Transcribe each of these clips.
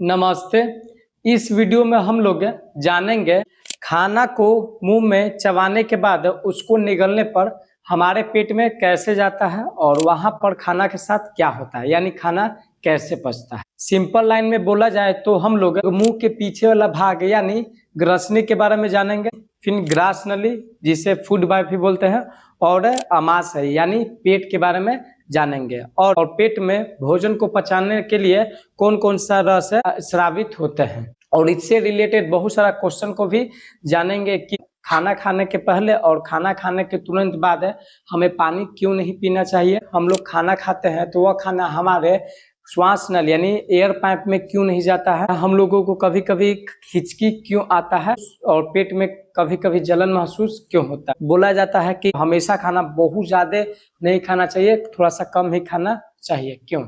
नमस्ते। इस वीडियो में हम लोग जानेंगे खाना को मुंह में चबाने के बाद उसको निगलने पर हमारे पेट में कैसे जाता है और वहां पर खाना के साथ क्या होता है, यानी खाना कैसे पचता है। सिंपल लाइन में बोला जाए तो हम लोग मुंह के पीछे वाला भाग यानी ग्रसनी के बारे में जानेंगे, फिर ग्रास नली जिसे फूड पाइप भी बोलते हैं, और आमाशय यानी पेट के बारे में जानेंगे। और पेट में भोजन को पचाने के लिए कौन कौन सा रस स्रावित होते हैं, और इससे रिलेटेड बहुत सारा क्वेश्चन को भी जानेंगे कि खाना खाने के पहले और खाना खाने के तुरंत बाद हमें पानी क्यों नहीं पीना चाहिए। हम लोग खाना खाते हैं तो वह खाना हमारे श्वास नल यानी एयर पाइप में क्यों नहीं जाता है। हम लोगों को कभी कभी हिचकी क्यों आता है और पेट में कभी कभी जलन महसूस क्यों होता है। बोला जाता है कि हमेशा खाना बहुत ज्यादा नहीं खाना चाहिए, थोड़ा सा कम ही खाना चाहिए, क्यों।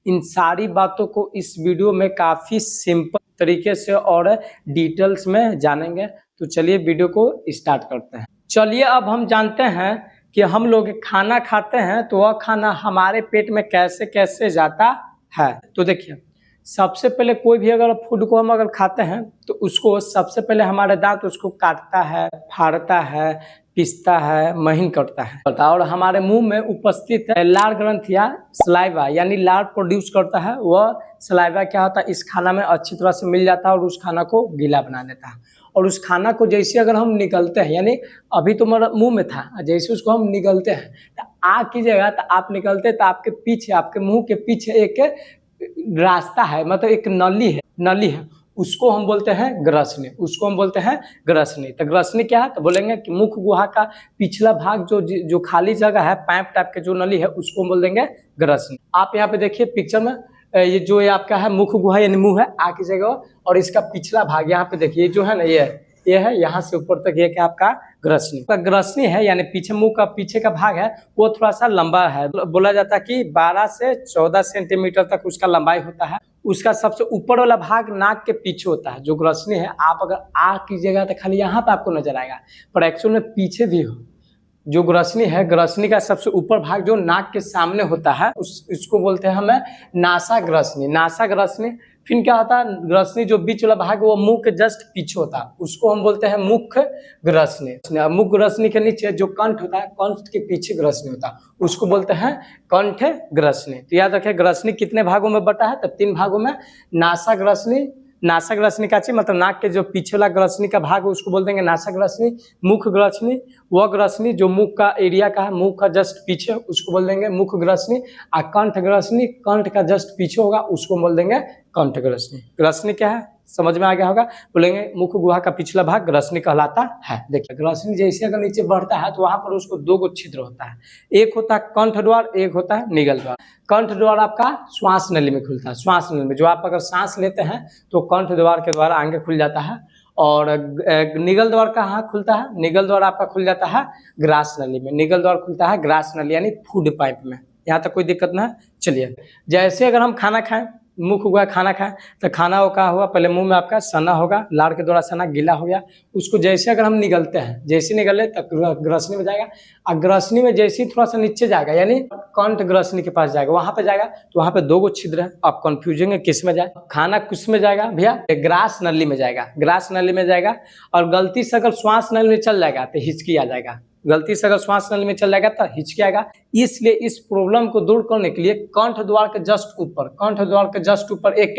इन सारी बातों को इस वीडियो में काफी सिंपल तरीके से और डिटेल्स में जानेंगे। तो चलिए वीडियो को स्टार्ट करते हैं। चलिए अब हम जानते हैं कि हम लोग खाना खाते हैं तो वह खाना हमारे पेट में कैसे कैसे जाता है। तो देखिए, सबसे पहले कोई भी अगर फूड को हम अगर खाते हैं तो उसको सबसे पहले हमारे दांत उसको काटता है, फाड़ता है, पिसता है, महीन करता है, और हमारे मुंह में उपस्थित लार ग्रंथ या सलाइवा यानी लार प्रोड्यूस करता है। वह सलाइवा क्या होता है, इस खाना में अच्छी तरह से मिल जाता है और उस खाना को गीला बना देता है। और उस खाना को जैसे अगर हम निगलते हैं, यानी अभी तो मेरा मुंह में था, जैसे उसको हम निगलते हैं तो आ की जगह तो आप निकलते तो आपके पीछे, आपके मुंह के पीछे एक रास्ता है, मतलब एक नली है, उसको हम बोलते हैं ग्रसनी, उसको हम बोलते हैं ग्रसनी। तो ग्रसनी क्या है, तो बोलेंगे कि मुख गुहा का पिछला भाग जो खाली जगह है, पाइप टाइप के जो नली है, उसको हम बोल देंगे ग्रसनी। आप यहाँ पे देखिए पिक्चर में, ये आपका है मुख गुहा यानी मुंह है आ की जगह, और इसका पिछला भाग यहाँ पे देखिए जो है ना, ये है यहाँ से ऊपर तक, ये क्या आपका ग्रसनी का ग्रसनी है, यानी पीछे मुंह का पीछे का भाग है वो थोड़ा सा लंबा है। बोला जाता है कि 12 से 14 सेंटीमीटर तक उसका लंबाई होता है। उसका सबसे ऊपर वाला भाग नाक के पीछे होता है जो ग्रसनी है। आप अगर आ कीजिएगा तो खाली यहाँ पे आपको नजर आएगा, पर एक्चुअल में पीछे भी हो। जो ग्रसनी है, ग्रसनी का सबसे ऊपर भाग जो नाक के सामने होता है इसको बोलते हैं हमें नासा ग्रसनी। फिर क्या होता है, ग्रसनी जो बीच वाला भाग वो मुंह के जस्ट पीछे होता है, उसको हम बोलते हैं मुख ग्रसनी। मुख ग्रसनी के नीचे जो कंठ होता है, कंठ के पीछे ग्रसनी होता है, उसको बोलते हैं कंठ ग्रसनी। तो याद रखें ग्रसनी कितने भागों में बटा है, तो 3 भागों में। नासा ग्रसनी का चाहिए, मतलब नाक के जो पीछे वाला ग्रसनी का भाग है उसको बोल देंगे नासा ग्रसनी। मुख ग्रसनी, वह ग्रसनी जो मुख का एरिया का है, मुख का जस्ट पीछे, उसको बोल देंगे मुख ग्रसनी। और कंठ ग्रसनी, कंठ का जस्ट पीछे होगा, उसको बोल देंगे कंठ ग्रसनी। ग्रसनी क्या है समझ में आ गया होगा, बोलेंगे मुख गुहा का पिछला भाग ग्रसनी कहलाता है। देखिए ग्रसनी जैसे अगर नीचे बढ़ता है तो वहां पर उसको 2 छिद्र होता है, एक होता है कंठ द्वार, एक होता है निगल द्वार। कंठ द्वार आपका श्वास नली में खुलता है, श्वास नली में जो आप अगर सांस लेते हैं तो कंठ द्वार के द्वारा आगे खुल जाता है। और निगल द्वार कहाँ खुलता है, निगल द्वार आपका खुल जाता है ग्रास नली में, निगल द्वार खुलता है ग्रास नली यानी फूड पाइप में। यहाँ तक कोई दिक्कत ना है। चलिए, जैसे अगर हम खाना खाएं, मुख हुआ खाना खाएं, तो खाना वो क्या हुआ, पहले मुंह में आपका सना होगा, लार के द्वारा सना गीला हो गया, उसको जैसे अगर हम निगलते हैं, जैसे निगले तो ग्रसनी में जाएगा। और ग्रसनी में जैसे ही थोड़ा सा नीचे जाएगा यानी कंठ ग्रसनी के पास जाएगा, वहां पे जाएगा तो वहां पे 2 छिद्र है। आप कंफ्यूजिंग है किस में जाए, खाना किस में जाएगा भैया, ग्रास नली में जाएगा, ग्रास नली में जाएगा। और गलती से अगर श्वास नली में चल जाएगा तो हिचकी आ जाएगा, गलती से अगर श्वास नली में चल जाएगा तो हिचकी आएगा। इसलिए इस प्रॉब्लम को दूर करने के लिए कंठ द्वार के जस्ट ऊपर एक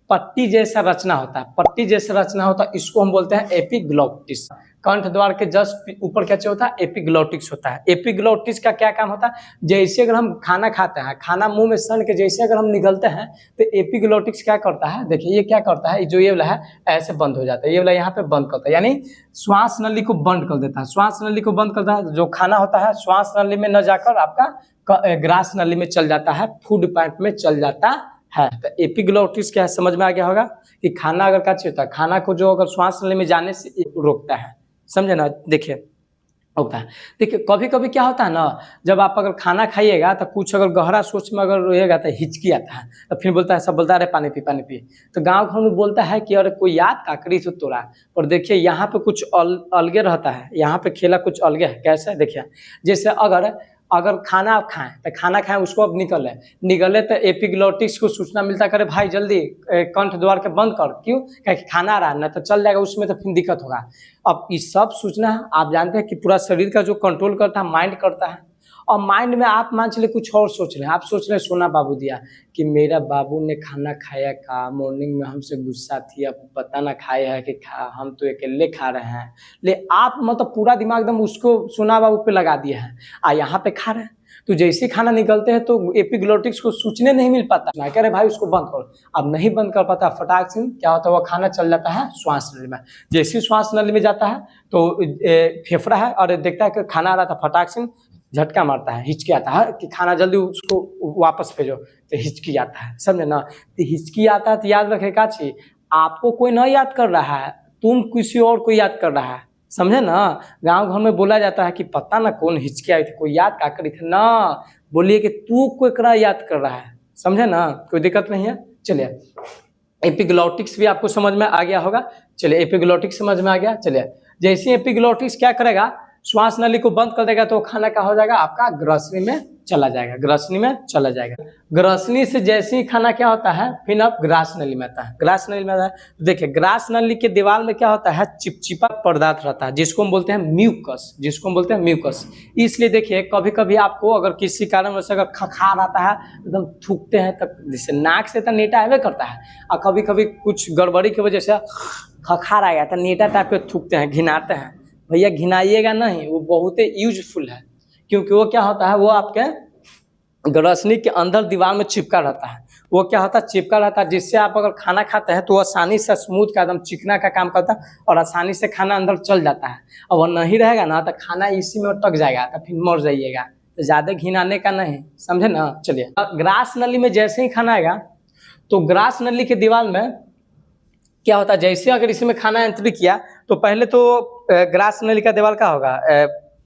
पट्टी जैसा रचना होता है, इसको हम बोलते हैं एपिग्लॉटिस। कंठ द्वार के जस्ट ऊपर क्या होता है, एपिग्लॉटिक्स होता है। एपिग्लॉटिक्स का क्या काम होता है, जैसे अगर हम खाना खाते हैं, खाना मुंह में सन के जैसे अगर हम निगलते हैं तो एपिग्लॉटिक्स क्या करता है, देखिए ये क्या करता है, जो ये वाला है ऐसे बंद हो जाता है, ये वाला यहाँ पे बंद करता है, यानी श्वास नली को बंद कर देता है। श्वास नली को बंद करता है, जो खाना होता है श्वास नली में न जाकर आपका ग्रास नली में चल जाता है, फूड पाइप में चल जाता है। तो एपिग्लॉटिक्स क्या है समझ में आ गया होगा कि खाना अगर क्या होता है, खाना को जो अगर श्वास नली में जाने से रोकता है, समझे ना। देखिए होता है, देखिए कभी कभी क्या होता है ना, जब आप अगर खाना खाइएगा तो कुछ अगर गहरा सोच में अगर रहेगा तो हिचकी आता है, तो फिर बोलता है, सब बोलता है अरे पानी पी। तो गांव घर में बोलता है कि अरे कोई याद का करी तो तोड़ा, और देखिए यहाँ पे कुछ अलगे रहता है, यहाँ पे खेला कुछ अलगे है। कैसे, देखिए जैसे अगर अगर खाना आप खाएं तो खाना खाएं उसको अब निकले तो एपिग्लोटिक्स को सूचना मिलता करे भाई जल्दी कंठ द्वार के बंद कर, क्यों? क्या खाना आ रहा है ना तो चल जाएगा उसमें तो फिर दिक्कत होगा। अब इस सब सूचना आप जानते हैं कि पूरा शरीर का जो कंट्रोल करता है माइंड करता है, और माइंड में आप मान चलिए कुछ और सोच रहे हैं, आप सोच रहे हैं सोना बाबू दिया कि मेरा बाबू ने खाना खाया का मॉर्निंग में हमसे गुस्सा थी, अब पता ना खाया है कि हम तो अकेले खा रहे हैं, ले आप मतलब पूरा दिमाग एकदम उसको सोना बाबू पे लगा दिए हैं आ यहाँ पे खा रहे हैं। तो जैसे खाना निकलते हैं तो एपिग्लोटिक्स को सूचने नहीं मिल पाता ना, कह रहे भाई उसको बंद करो, अब नहीं बंद कर पाता, फटाक से क्या होता है वो खाना चल जाता है श्वास नली में। जैसे श्वास नली में जाता है तो फेफड़ा है और देखता है कि खाना आ रहा था, फटाक से झटका मारता है, हिचकी आता है कि खाना जल्दी उसको वापस भेजो, तो हिचकी आता है, समझे ना? तो हिचकी आता है तो याद रखे का चीज, आपको कोई ना याद कर रहा है, तुम किसी और को याद कर रहा है, समझे ना? गांव घर में बोला जाता है कि पता ना कौन हिचकी आई थी, कोई याद क्या करी थी ना, बोलिए कि तू कोई करा याद कर रहा है, समझे ना? कोई दिक्कत नहीं है। चलिए एपिग्लोटिक्स भी आपको समझ में आ गया होगा। चलिए एपिग्लोटिक्स समझ में आ गया। चलिए जैसे एपिग्लोटिक्स क्या करेगा, श्वास नली को बंद कर देगा तो खाना क्या हो जाएगा आपका ग्रसनी में चला जाएगा, ग्रसनी में चला जाएगा। ग्रसनी से जैसे ही खाना क्या होता है फिर अब ग्रास नली में आता है, ग्रास नली में आता है। देखिए ग्रास नली के दीवार में क्या होता है, चिपचिपा पदार्थ रहता है जिसको हम बोलते हैं म्यूकस, जिसको हम बोलते हैं म्यूकस। इसलिए देखिए कभी कभी आपको अगर किसी कारण वैसे अगर खखार आता है एकदम थूकते हैं तब, जैसे नाक से तो नीटा आवे करता है, और कभी कभी कुछ गड़बड़ी की वजह से खखार आ गया तो नीटा टाइप के थूकते हैं, घिनाते हैं, भैया घिनाइएगा नहीं, वो बहुत ही यूजफुल है, क्योंकि वो क्या होता है वो आपके ग्रसनी के अंदर दीवार में चिपका रहता है, वो क्या होता है चिपका रहता है, जिससे आप अगर खाना खाते हैं तो आसानी से स्मूथ का एकदम चिकना का काम करता है और आसानी से खाना अंदर चल जाता है। और वो नहीं रहेगा ना तो खाना इसी में अटक जाएगा तो फिर मर जाइएगा, तो ज्यादा घिनाने का नहीं, समझे ना? चलिए ग्रास नली में जैसे ही खाना आएगा तो ग्रास नली के दीवार में क्या होता है, जैसे अगर इसमें खाना एंट्री किया तो पहले तो ग्रास नली का दीवार क्या होगा,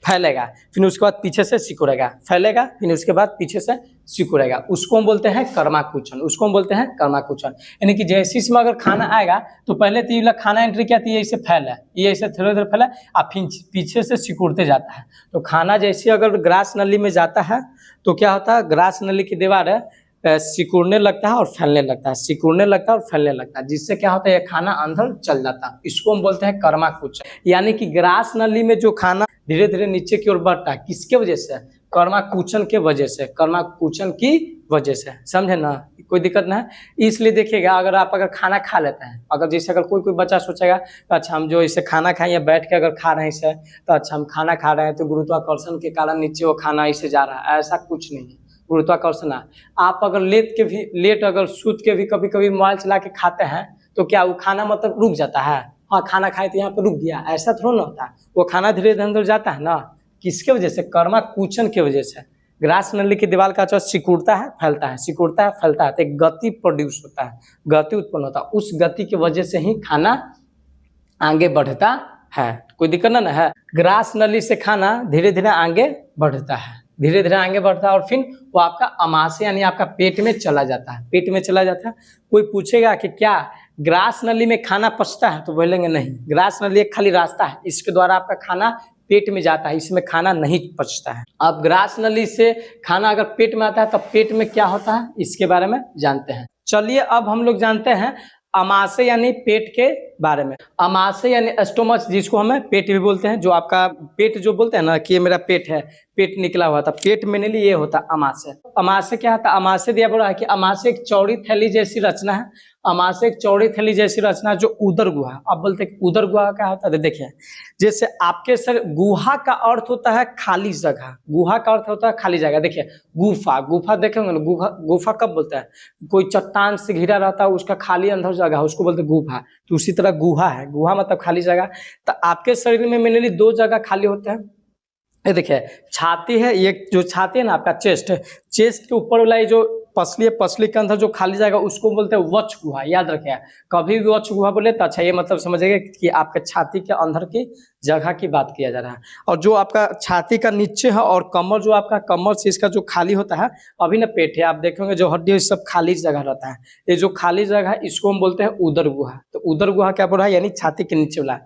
फैलेगा, फिर उसके बाद पीछे से सिकुड़ेगा, फैलेगा, फिर उसके बाद पीछे से सिकुड़ेगा, उसको हम बोलते हैं कर्माकुचन, उसको हम बोलते हैं कर्माकुचन। यानी कि जैसे इसमें अगर खाना आएगा तो पहले तो ये खाना एंट्री किया तो ये ऐसे फैला, ये ऐसे धीरे धीरे फैला और फिर पीछे से सिकुड़ते जाता है। तो खाना जैसे अगर ग्रास नली में जाता है तो क्या होता है, ग्रास नली की दीवार है सिकुड़ने लगता है और फैलने लगता है, सिकुड़ने लगता है और फैलने लगता है, जिससे क्या होता है ये खाना अंदर चल जाता है, इसको हम बोलते हैं कर्माकुचन। यानी कि ग्रास नली में जो खाना धीरे धीरे नीचे की ओर बढ़ता है, किसके वजह से, कर्माकुचन के वजह से, कर्माकुचन की वजह से, समझे ना? कोई दिक्कत ना है। इसलिए देखिएगा अगर खाना खा लेते हैं, अगर जैसे अगर कोई बच्चा सोचेगा तो अच्छा हम जो इसे खाना खाएं या बैठ के अगर खा रहे हैं इसे तो अच्छा हम खाना खा रहे हैं तो गुरुत्वाकर्षण के कारण नीचे वो खाना इसे जा रहा है, ऐसा कुछ नहीं है। गुरुत्वाकर्षण आप अगर लेट अगर सूत के भी कभी कभी मोबाइल चला के खाते हैं तो क्या वो खाना मतलब रुक जाता है, हाँ खाना खाए तो यहाँ पे रुक गया, ऐसा थोड़ा ना होता है, वो खाना धीरे धीरे अंदर जाता है ना, किसके वजह से, कर्माकुचन की वजह से। ग्रास नली की दीवार का सिकुड़ता है फैलता है, सिकुड़ता है फैलता है, तो एक गति प्रोड्यूस होता है, गति उत्पन्न होता है, उस गति की वजह से ही खाना आगे बढ़ता है। कोई दिक्कत ना है। ग्रास नली से खाना धीरे धीरे आगे बढ़ता है, धीरे धीरे आगे बढ़ता है और फिर वो आपका अमाशय यानी आपका पेट में चला जाता है, पेट में चला जाता है। कोई पूछेगा कि क्या ग्रास नली में खाना पचता है, तो बोलेंगे नहीं, ग्रास नली एक खाली रास्ता है, इसके द्वारा आपका खाना पेट में जाता है, इसमें खाना नहीं पचता है। अब ग्रास नली से खाना अगर पेट में आता है तो पेट में क्या होता है इसके बारे में जानते हैं। चलिए अब हम लोग जानते हैं अमाशय यानी पेट के बारे में। अमाशय यानी स्टोमच, जिसको हमें पेट भी बोलते हैं, जो आपका पेट जो बोलते हैं ना कि ये मेरा पेट है, पेट निकला हुआ था, पेट में नहीं ये होता अमाशय। अमाशय क्या होता है, अमाशय दिया बोला है कि अमाशय एक चौड़ी थैली जैसी रचना है, अमाशय एक चौड़ी थैली जैसी रचना जो उदर गुहा। अब बोलते हैं उदर गुहा क्या होता है, देखिए जैसे आपके सर गुहा का अर्थ होता है खाली जगह, गुहा का अर्थ होता है खाली जगह। देखिए गुफा, गुफा देखेंगे ना, गुफा कब बोलता है, कोई चट्टान से घिरा रहता है उसका खाली अंदर जगह उसको बोलते हैं गुफा, तो उसी तरह गुहा है, गुहा मतलब खाली जगह। तो आपके शरीर में मेनली दो जगह खाली होते हैं, ये देखिए छाती है, ये जो छाती है ना आपका चेस्ट है, चेस्ट के ऊपर वाला ये जो पसली है, पसली के अंदर जो खाली जाएगा उसको बोलते हैं वक्ष गुहा। याद रखिए कभी भी वक्ष गुहा बोले तो अच्छा ये मतलब समझिएगा कि आपके छाती के अंदर की जगह की बात किया जा रहा है। और जो आपका छाती का नीचे है और कमर जो आपका कमर से इसका जो खाली होता है, अभी ना पेट है आप देखेंगे जो हड्डी सब खाली जगह रहता है, ये जो खाली जगह है इसको हम बोलते हैं उदर गुहा। तो उदर गुहा क्या बोल रहा है, यानी छाती के नीचे वाला।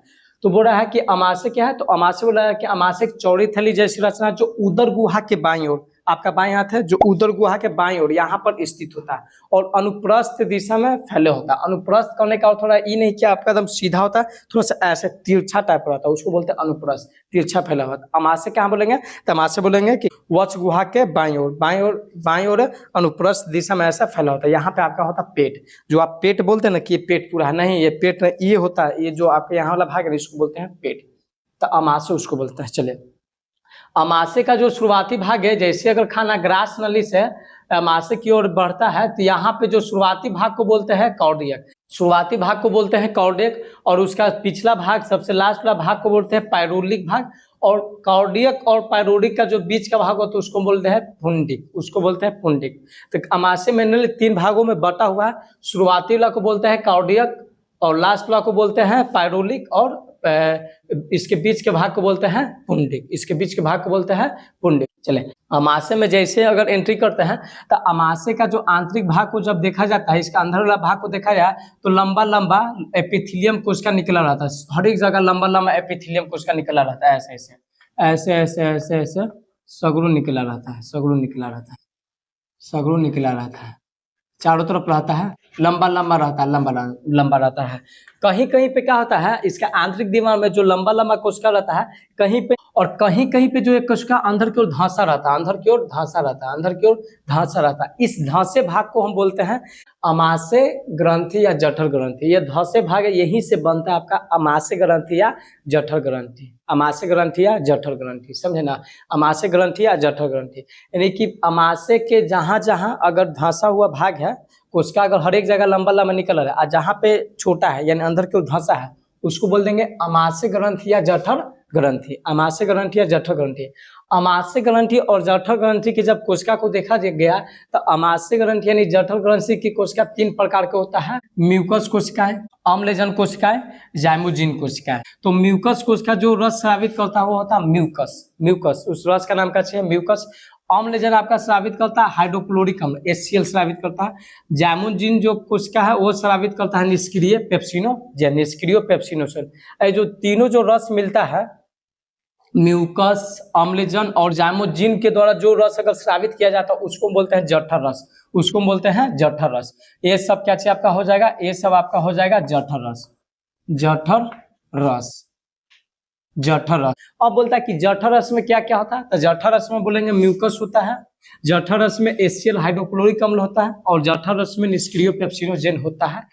तो बोल रहा है कि अमाशय क्या है, तो अमाशय बोल रहा है कि अमाशय एक चौड़ी थैली जैसी रचना जो उदर गुहा के बाईं ओर, आपका बाएं हाथ है जो उदर गुहा के बाईं ओर यहाँ पर स्थित होता है और अनुप्रस्थ दिशा में फैले होता है। अनुप्रस्थ करने का थोड़ा ये नहीं कि आपका एकदम सीधा होता है, थोड़ा सा ऐसे तिरछा टाइप का होता है, उसको बोलते हैं अनुप्रस्थ, तिरछा फैला हुआ। अमाशय क्या बोलेंगे, तो अमाशय बोलेंगे कि वक्ष गुहा के बाईं ओर, बाईं ओर अनुप्रस्थ दिशा में ऐसा फैला होता है। यहाँ पे आपका होता है पेट, जो आप पेट बोलते हैं ना कि ये पेट पूरा है, नहीं ये पेट ये होता है, ये जो आपके यहाँ वाला भाग है इसको बोलते हैं पेट, तो अमाशय उसको बोलते हैं। चलिए अमाशय का जो शुरुआती भाग है, जैसे अगर खाना ग्रास नली से अमाशय की ओर बढ़ता है तो यहाँ पे जो शुरुआती भाग को बोलते हैं कॉर्डियक, शुरुआती भाग को बोलते हैं कॉर्डियक, और उसका पिछला भाग सबसे लास्ट वाला भाग को बोलते हैं पायरोलिक भाग, और कॉर्डियक और पायरोलिक का जो बीच का भाग होता है उसको बोलते हैं पुंडिक, उसको बोलते हैं पुंडिक। तो अमाशय मेनली 3 भागों में बटा हुआ है, शुरुआती वाला को बोलते हैं कॉर्डियक और लास्ट वाला को बोलते हैं पायरोलिक, और इसके बीच के भाग को बोलते हैं पुंडिक, इसके बीच के भाग को बोलते हैं पुंडिक। चले अमाशय में जैसे अगर एंट्री करते हैं तो अमाशय का जो आंतरिक भाग को जब देखा जाता है, इसका अंदर वाला भाग को देखा जाए तो लंबा लंबा एपिथेलियम कोशिका निकला रहता है, हर एक जगह लंबा लंबा एपिथेलियम कोशिका निकला रहता है, ऐसे ऐसे ऐसे ऐसे ऐसे ऐसे सगरू निकला रहता है, सगरू निकला रहता है, सगरू निकला रहता है, चारों तरफ रहता है, लंबा लंबा रहता है, लंबा रहता है। कहीं कहीं पे क्या होता है, इसका आंतरिक दीवार में जो लंबा लंबा कोशिका रहता है कहीं पे, और कहीं कहीं पे जो एक कोशिका अंदर की ओर धंसा रहता है, अंदर की ओर धंसा रहता है, अंदर की ओर धंसा रहता है। इस धंसे भाग को हम बोलते हैं अमाशय ग्रंथि या जठर ग्रंथि। ये धंसे भाग यहीं से बनता है आपका अमाशय ग्रंथि या जठर ग्रंथि, अमाशय ग्रंथि या जठर ग्रंथि, समझे ना, अमाशय ग्रंथि या जठर ग्रंथि। यानी कि अमाशय के जहां जहां अगर धंसा हुआ भाग है कोशिका, अगर हर एक जगह लंबा लंबा निकल रहा है और जहाँ पे छोटा है यानी अंदर की ओर धंसा है उसको बोल देंगे अमाशय ग्रंथि या जठर ग्रंथि, अमाशय ग्रंथि या जठर ग्रंथि। अमाशय ग्रंथि और जठर ग्रंथि की जब कोशिका को देखा गया तो अमाशय ग्रंथि यानी जठर ग्रंथि की कोशिका 3 प्रकार के होता है, म्यूकस कोशिकाएं, अम्लजन कोशिकाएं, जाइमोजिन कोशिकाएं। तो म्यूकस कोशिका जो रस स्रावित करता है वो होता है म्यूकस, म्यूकस उस रस का नाम क्या है म्यूकस। अम्लजन आपका स्रावित करता है हाइड्रोक्लोरिक अम्ल HCl स्रावित करता है। जाइमोजिन जो कोशिका है वो स्रावित करता है निष्क्रिय पेप्सिनोजेन, निष्क्रिय पेप्सिनोजेन। ये जो तीनों जो रस मिलता है म्यूकस, अम्लजन और जाइमोजिन के द्वारा जो रस अगर स्रावित किया जाता है उसको बोलते हैं जठर रस, उसको बोलते हैं जठर रस। ये सब क्या चीज आपका हो जाएगा, ये सब आपका हो जाएगा जठर रस, जठर रस, जठर रस। अब बोलता है कि जठर रस में क्या क्या होता है, तो जठर रस में बोलेंगे म्यूकस होता है, जठर रस में HCl हाइड्रोक्लोरिक अम्ल होता है और जठर रस में निष्क्रिय पेप्सिनोजेन होता है।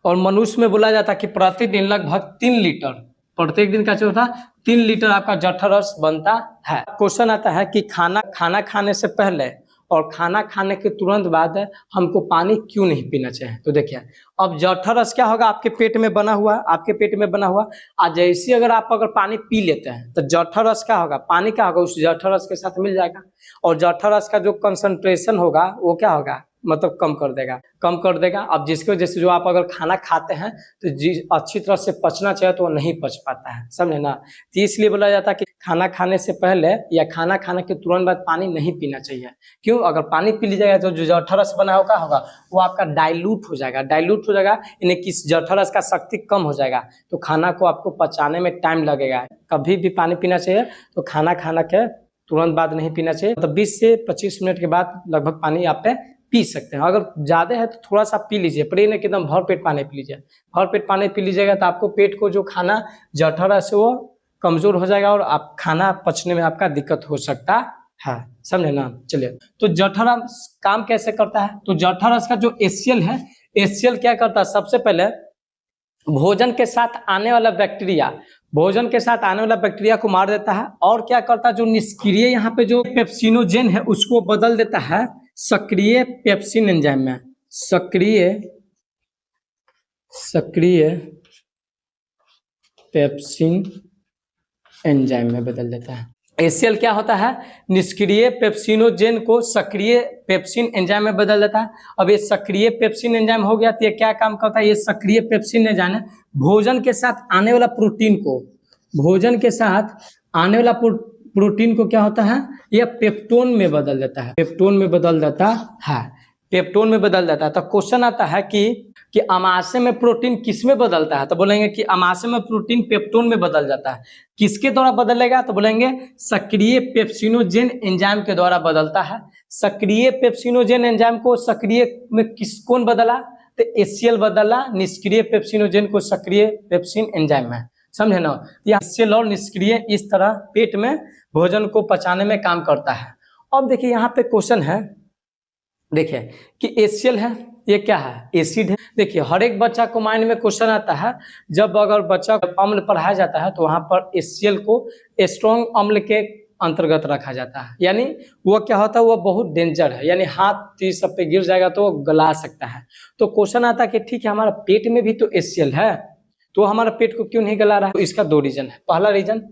और मनुष्य में बोला जाता है कि प्रतिदिन लगभग 3 लीटर, प्रत्येक दिन का जो होता है 3 लीटर आपका जठर रस बनता है। क्वेश्चन आता है कि खाना खाने से पहले और खाना खाने के तुरंत बाद हमको पानी क्यों नहीं पीना चाहिए। तो देखिए अब जठर रस क्या होगा, आपके पेट में बना हुआ, आपके पेट में बना हुआ, आज जैसे अगर पानी पी लेते हैं तो जठर रस क्या होगा, पानी क्या होगा उस जठर रस के साथ मिल जाएगा, और जठर रस का जो कंसंट्रेशन होगा वो क्या होगा, मतलब कम कर देगा। अब जिसकी वजह से जो आप अगर खाना खाते हैं तो अच्छी तरह से पचना चाहिए तो वो नहीं पच पाता है, समझे ना। तो इसलिए बोला जाता है कि खाना खाने से पहले या खाना खाने के तुरंत बाद पानी नहीं पीना चाहिए। क्यों, अगर पानी पी लीजिएगा तो जो जठर रस बना होगा वो आपका डाइल्यूट हो जाएगा, यानी कि जठर रस का शक्ति कम हो जाएगा, तो खाना को आपको पचाने में टाइम लगेगा। कभी भी पानी पीना चाहिए तो खाना के तुरंत बाद नहीं पीना चाहिए, मतलब 20 से 25 मिनट के बाद लगभग पानी आप पी सकते हैं। अगर ज्यादा है तो थोड़ा सा पी लीजिए, पर नहीं एकदम भर पेट पानी पी लीजिए। भर पेट पानी पी लीजिएगा तो आपको पेट को जो खाना जठर रस से वो कमजोर हो जाएगा और आप खाना पचने में आपका दिक्कत हो सकता है, समझे ना। चलिए तो जठर रस काम कैसे करता है, तो जठर रस का जो HCl है, HCl क्या करता है, सबसे पहले भोजन के साथ आने वाला बैक्टीरिया को मार देता है, और क्या करता है जो निष्क्रिय यहाँ पे जो पेप्सिनोजेन है उसको बदल देता है सक्रिय पेप्सिन एंजाइम में, सक्रिय पेप्सिन एंजाइम में बदल देता है। HCl क्या होता है, निष्क्रिय पेप्सिनोजेन को सक्रिय पेप्सिन एंजाइम में बदल देता है। अब ये सक्रिय पेप्सिन एंजाइम हो गया तो ये क्या काम करता है, ये सक्रिय पेप्सिन एंजाइम भोजन के साथ आने वाला प्रोटीन को क्या होता है, यह पेप्टोन में बदल देता है, तो क्वेश्चन आता है कि कि अमाशय में प्रोटीन किस में बदलता है, तो बोलेंगे कि अमाशय में प्रोटीन पेप्टोन में बदल जाता है। किसके द्वारा बदलेगा, तो बोलेंगे सक्रिय पेप्सिनोजेन एंजाइम के द्वारा बदलता है। सक्रिय पेप्सिनोजेन एंजाइम को सक्रिय में कौन बदला, तो HCl बदला, निष्क्रिय पेप्सिनोजेन को सक्रिय पेप्सिन एंजाइम है, समझे ना। यह HCl और निष्क्रिय इस तरह पेट में भोजन को पचाने में काम करता है। अब देखिए यहाँ पे क्वेश्चन है, देखिए कि HCl है, ये क्या है, एसिड है। देखिए हर एक बच्चा को माइंड में क्वेश्चन आता है, जब अगर बच्चा अम्ल पढ़ाया जाता है तो वहां पर HCl को स्ट्रॉन्ग अम्ल के अंतर्गत रखा जाता है, यानी वो क्या होता है, वो बहुत डेंजर है, यानी हाथ सब पे गिर जाएगा तो गला सकता है। तो क्वेश्चन आता है कि ठीक है हमारा पेट में भी तो HCl है, तो हमारा पेट को क्यों नहीं गला रहा है। तो इसका दो रीजन है। पहला रीजन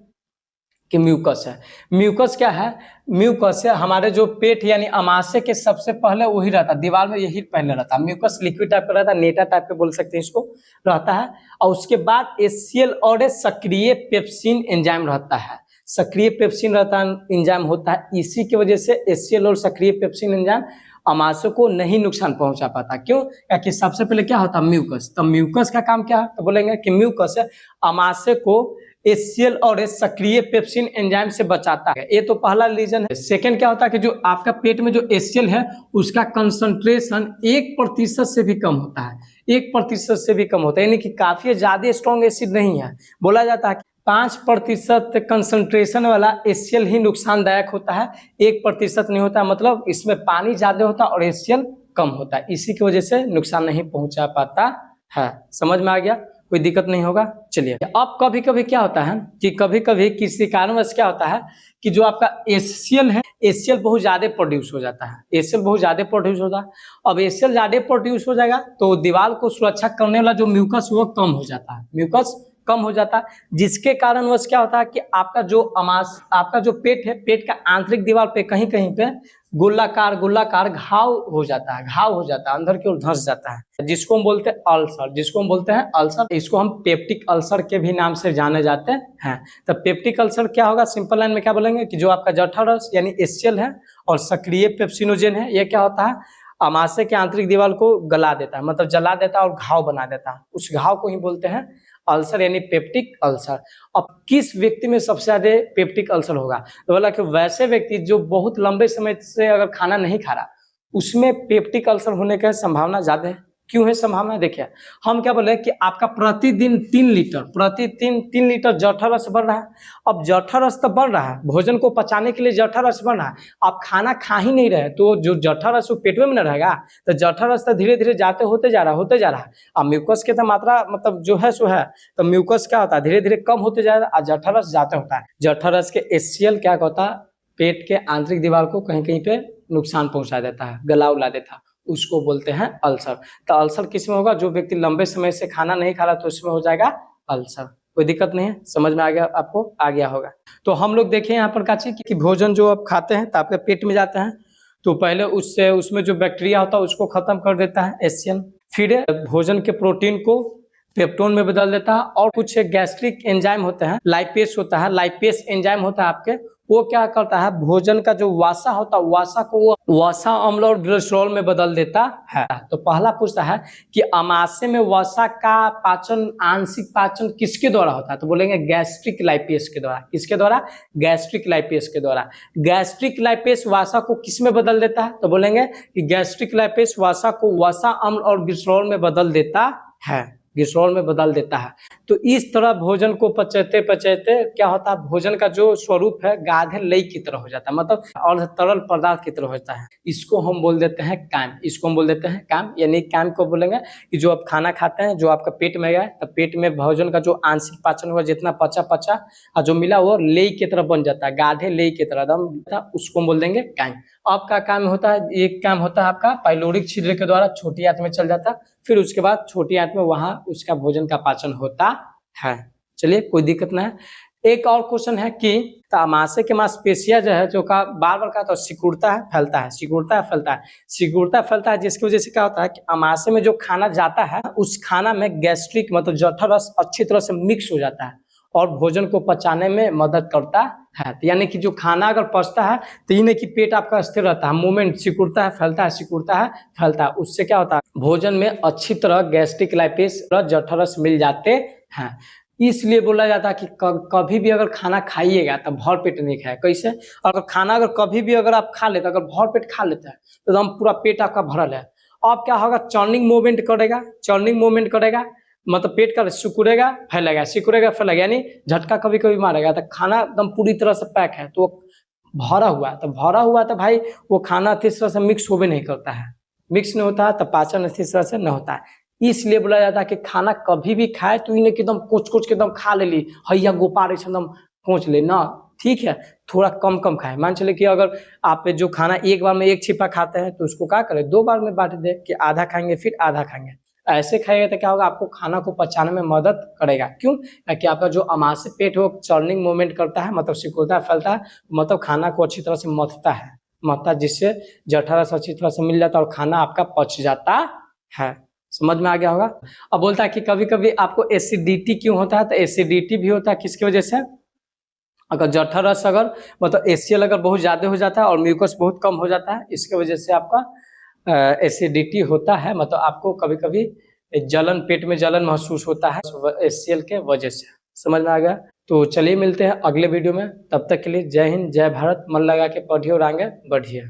कि म्यूकस है। म्यूकस क्या है, म्यूकस है हमारे जो पेट यानी अमाशय के सबसे पहले वही रहता है, दीवार में यही पहले रहता है। म्यूकस लिक्विड टाइप का रहता है, नेटा टाइप पे बोल सकते हैं इसको, रहता है। और उसके बाद HCl और सक्रिय पेप्सिन एंजाइम रहता है, सक्रिय पेप्सिन रहता है, एंजाइम होता है। इसी की वजह से HCl और सक्रिय पेप्सिन एंजाइम अमाशय को नहीं नुकसान पहुंचा पाता। क्यों, क्योंकि सबसे पहले क्या होता है, म्यूकस। तो म्यूकस का काम क्या है, तो बोलेंगे कि म्यूकस अमाशय को HCl और सक्रिय पेप्सिन एंजाइम से बचाता है। ये तो पहला रीजन है। सेकंड क्या होता है कि जो आपका पेट में जो HCl है उसका कंसंट्रेशन 1% से भी कम होता है, 1% से भी कम होता है, यानी कि काफी ज्यादा स्ट्रॉन्ग एसिड नहीं है। बोला जाता है कि 5% कंसंट्रेशन वाला HCl ही नुकसानदायक होता है, 1% नहीं होता, मतलब इसमें पानी ज्यादा होता है और HCl कम होता है, इसी की वजह से नुकसान नहीं पहुंचा पाता है। समझ में आ गया, कोई दिक्कत नहीं होगा। चलिए अब कभी कभी क्या होता है कि कभी कभी किसी कारणवश क्या होता है कि जो आपका HCl है, HCl बहुत ज्यादा प्रोड्यूस हो जाता है, HCl बहुत ज्यादा प्रोड्यूस होता है। अब HCl ज्यादा प्रोड्यूस हो जाएगा तो दीवार को सुरक्षा करने वाला जो म्यूकस वो कम हो जाता है, म्यूकस कम हो जाता है, जिसके कारणवश क्या होता है कि आपका जो आपका जो पेट है, पेट का आंतरिक दीवार पे कहीं कहीं पे गोलाकार घाव हो जाता है, घाव हो जाता है, अंदर की ओर धंस जाता है, जिसको हम बोलते हैं अल्सर, जिसको हम बोलते हैं अल्सर। इसको हम पेप्टिक अल्सर के भी नाम से जाने जाते हैं। तो पेप्टिक अल्सर क्या होगा, सिंपल लाइन में क्या बोलेंगे कि जो आपका जठररस यानी HCl है और सक्रिय पेप्सिनोजेन है, ये क्या होता है, अमाशय के आंतरिक दीवार को गला देता है, मतलब जला देता है और घाव बना देता है। उस घाव को ही बोलते हैं अल्सर यानी पेप्टिक अल्सर। अब किस व्यक्ति में सबसे ज्यादा पेप्टिक अल्सर होगा, तो बोला कि वैसे व्यक्ति जो बहुत लंबे समय से अगर खाना नहीं खा रहा, उसमें पेप्टिक अल्सर होने की संभावना ज्यादा है। क्यों है संभावना, देखिए हम क्या बोले कि आपका प्रतिदिन 3 लीटर जठररस बढ़ रहा है। अब जठररस तो बढ़ रहा है, भोजन को पचाने के लिए जठररस बढ़ रहा है, आप खाना खा ही नहीं रहे तो जो जठररस वो पेट में न रहेगा, तो जठररस तो धीरे धीरे जाते होते जा रहा है। अब म्यूकस के तो मात्रा मतलब जो है सो है, तो म्यूकस क्या होता है धीरे धीरे कम होते जा रहा है, जठररस जाते होता है। जठररस के HCl क्या होता है, पेट के आंतरिक दीवार को कहीं कहीं पे नुकसान पहुंचा देता है, गला उला देता है, उसको बोलते हैं अल्सर। तो अल्सर किस में होगा, जो व्यक्ति लंबे समय से खाना नहीं खा रहा तो उसमें हो जाएगा अल्सर। कोई दिक्कत नहीं है, समझ में आ गया, आपको आ गया होगा। तो हम लोग देखें यहाँ पर काची कि भोजन जो आप खाते हैं तो आपके पेट में जाते हैं, तो पहले उससे उसमें जो बैक्टीरिया होता है उसको खत्म कर देता है HCl, फिर भोजन के प्रोटीन को पेप्टोन में बदल देता है। और कुछ गैस्ट्रिक एंजाइम होते हैं, लाइपेस होता है, लाइपेस एंजाइम होता है आपके, वो क्या करता है, भोजन का जो वासा होता है, वासा को वो वसा अम्ल और ग्लिसरॉल में बदल देता है। तो पहला पूछता है कि अमाशय में वसा का पाचन, आंशिक पाचन किसके द्वारा होता है, तो बोलेंगे गैस्ट्रिक लाइपेस के द्वारा। किसके द्वारा, गैस्ट्रिक लाइपेस के द्वारा। गैस्ट्रिक लाइपेस वसा को किस में बदल देता है, तो बोलेंगे कि गैस्ट्रिक लाइपेस वसा को वसा अम्ल और ग्लिसरॉल में बदल देता है, ग्लिसरॉल में बदल देता है। तो इस तरह भोजन को पचाते पचाते क्या होता है, भोजन का जो स्वरूप है गाढ़े लई की तरह हो जाता है, मतलब और तरल पदार्थ की तरह होता है। इसको हम बोल देते हैं कैम, इसको हम बोल देते हैं कैम, यानी कैम को बोलेंगे कि जो आप खाना खाते हैं, जो आपका पेट में गया तो पेट में भोजन का जो आंशिक पाचन हुआ, जितना पचा और जो मिला वो लेई की तरह बन जाता है, गाढ़े लेई की तरह दम, उसको हम बोल देंगे कैम। आपका काम होता है, एक काम होता है आपका पाइलोरिक छिद्र के द्वारा छोटी आंत में चल जाता है, फिर उसके बाद छोटी आंत में वहां उसका भोजन का पाचन होता है। चलिए कोई दिक्कत नहीं है। एक और क्वेश्चन है कि अमाशय के मांसपेशियां जो है, जो का बार बार का तो सिकुड़ता है फैलता है, सिकुड़ता है फैलता है, सिकुड़ता फैलता है, जिसकी वजह से क्या होता है कि अमाशय में जो खाना जाता है उस खाना में गैस्ट्रिक मतलब जठररस अच्छी तरह से मिक्स हो जाता है, और भोजन को पचाने में मदद करता है। तो यानी कि जो खाना अगर पचता है तो ये नहीं कि पेट आपका स्थिर रहता है, मूवमेंट सिकुड़ता है, फैलता है, सिकुड़ता है, फैलता है। उससे क्या होता है, भोजन में अच्छी तरह गैस्ट्रिक लाइपेज जठरस मिल जाते हैं। इसलिए बोला जाता है कि कभी भी अगर खाना खाइएगा तो भर पेट नहीं खाए। कैसे? अगर खाना अगर कभी भी अगर आप खा लेते, अगर भर पेट खा लेते हैं तो एकदम पूरा पेट आपका भरल है, अब क्या होगा, चर्निंग मूवमेंट करेगा, चर्निंग मूवमेंट करेगा, मतलब पेट का सिकुड़ेगा, फैलेगा, सिकुड़ेगा, फैलेगा, यानी झटका कभी कभी मारेगा। तो खाना एकदम पूरी तरह से पैक है तो भरा हुआ है, तो भरा हुआ तो भाई वो खाना अच्छी तरह से मिक्स होवे नहीं करता है, मिक्स नहीं होता है तो पाचन अच्छी तरह से नहीं होता है। इसलिए बोला जाता है कि खाना कभी भी खाए तो इन्हें एकदम कोच कोच के एकदम खा ले ली, हैया गोपारे से एकदम कोच ले ना, ठीक है, थोड़ा कम कम खाए। मान चले कि अगर आप जो खाना एक बार में एक छिपा खाते हैं तो उसको क्या करें, 2 बार में बांट दे कि आधा खाएंगे फिर आधा खाएंगे। ऐसे खाइएगा तो क्या होगा, आपको खाना को पचाने में मदद करेगा। क्यों? ताकि आपका जो अमाशय पेट है वो चर्निंग मूवमेंट करता है, मतलब सिकुड़ता है, फैलता है, मतलब खाना को अच्छी तरह से मथता है, जिससे जठरस अच्छी तरह से मिल जाता है और खाना आपका पच जाता है। समझ में आ गया होगा। अब बोलता है कि कभी कभी आपको एसिडिटी क्यों होता है, तो एसिडिटी भी होता है किसकी वजह से, अगर जठरस अगर मतलब एसीएल अगर बहुत ज्यादा हो जाता है और म्यूकस बहुत कम हो जाता है, इसके वजह से आपका एसिडिटी होता है, मतलब आपको कभी कभी जलन, पेट में जलन महसूस होता है एसीएल के वजह से। समझ में आ गया। तो चलिए मिलते हैं अगले वीडियो में, तब तक के लिए जय हिंद, जय भारत। मन लगा के पढ़िए और आगे बढ़िए।